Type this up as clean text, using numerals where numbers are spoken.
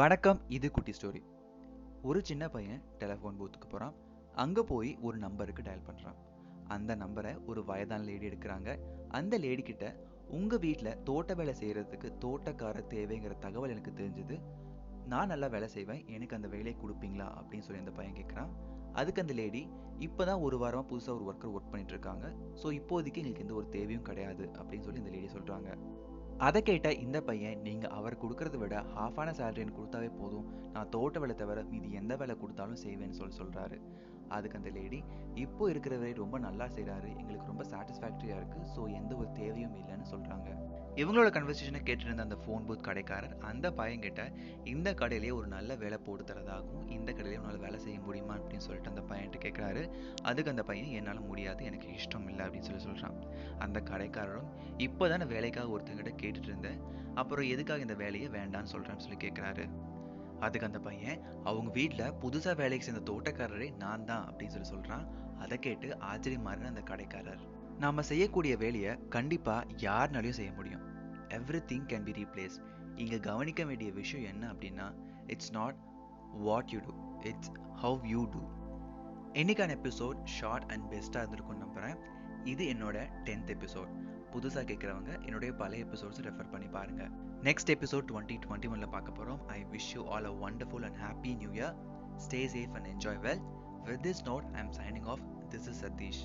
வணக்கம். இது குட்டி ஸ்டோரி. ஒரு சின்ன பையன் டெலிஃபோன் பூத்துக்கு போகிறான். அங்கே போய் ஒரு நம்பருக்கு டயல் பண்ணுறான். அந்த நம்பரை ஒரு வயதான லேடி எடுக்கிறாங்க. அந்த லேடி கிட்ட உங்கள் வீட்டில் தோட்ட வேலை செய்கிறதுக்கு தோட்டக்காரர் தேவைங்கிற தகவல் எனக்கு தெரிஞ்சுது. நான் நல்லா வேலை செய்வேன், எனக்கு அந்த வேலையை கொடுப்பீங்களா அப்படின்னு சொல்லி அந்த பையன் கேட்குறான். அதுக்கு அந்த லேடி, இப்போ தான் ஒரு வாரமாக புதுசாக ஒரு ஒர்க்கர் ஒர்க் பண்ணிட்டு இருக்காங்க, ஸோ இப்போதைக்கு எங்களுக்கு எந்த ஒரு தேவையும் கிடையாது அப்படின்னு சொல்லி இந்த லேடி சொல்கிறாங்க. அதை கேட்ட இந்த பையன், நீங்கள் அவர் கொடுக்கறத விட ஹாஃபான சேலரி எனக்கு கொடுத்தாவே போதும், நான் தோட்ட வேலை தவிர மீதி எந்த வேலை கொடுத்தாலும் செய்வேன்னு சொல்கிறாரு. அதுக்கு அந்த லேடி, இப்போ இருக்கிற வேலை ரொம்ப நல்லா செய்கிறாரு, எங்களுக்கு ரொம்ப சாட்டிஸ்ஃபேக்டரியாக இருக்குது, ஸோ எந்த ஒரு தேவையும் இல்லைன்னு சொல்கிறாங்க. இவங்களோட கன்வர்சேஷனை கேட்டிருந்த அந்த ஃபோன் பூத் கடைக்காரர் அந்த பையன் கிட்ட, இந்த கடையிலேயே ஒரு நல்ல வேலை போட்டு தரதாகவும் இந்த கடையிலேயே உன்னால் வேலை செய்ய முடியுமா அப்படின்னு சொல்லிட்டு அந்த பையன்ட்டு கேட்குறாரு. அதுக்கு அந்த பையன், என்னால் முடியாது, எனக்கு இஷ்டம் இல்லை அப்படின்னு சொல்கிறான். அந்த கடைக்காரரும், இப்போ தானே வேலைக்காக ஒருத்தங்கிட்ட கேட்டுட்டு இருந்தேன், அப்புறம் எதுக்காக இந்த வேலையை வேண்டான்னு சொல்கிறேன்னு சொல்லி கேட்குறாரு. அதுக்கு அந்த பையன், அவங்க வீட்டில் புதுசாக வேலைக்கு சேர்ந்த தோட்டக்காரரே நான் தான் அப்படின்னு சொல்லி சொல்கிறான். அதை கேட்டு ஆச்சரியமாறுன அந்த கடைக்காரர், நாம் செய்யக்கூடிய வேலையை கண்டிப்பாக யாருனாலையும் செய்ய முடியும். Everything can be replace. இங்கே கவனிக்க வேண்டிய விஷயம் என்ன அப்படின்னா, it's not what you do, it's how you do. இன்னைக்கான எபிசோட் ஷார்ட் அண்ட் பெஸ்ட்டாக இருந்திருக்கும்னு நம்புகிறேன். இது என்னோட 10th எபிசோட். புதுசாக கேட்குறவங்க என்னுடைய பழைய எபிசோட்ஸ் ரெஃபர் பண்ணி பாருங்கள். நெக்ஸ்ட் எபிசோட் 2021 பார்க்க போகிறோம். I wish you all a wonderful and happy new year. Stay safe and enjoy well. With this note, I am signing off. This is Satish.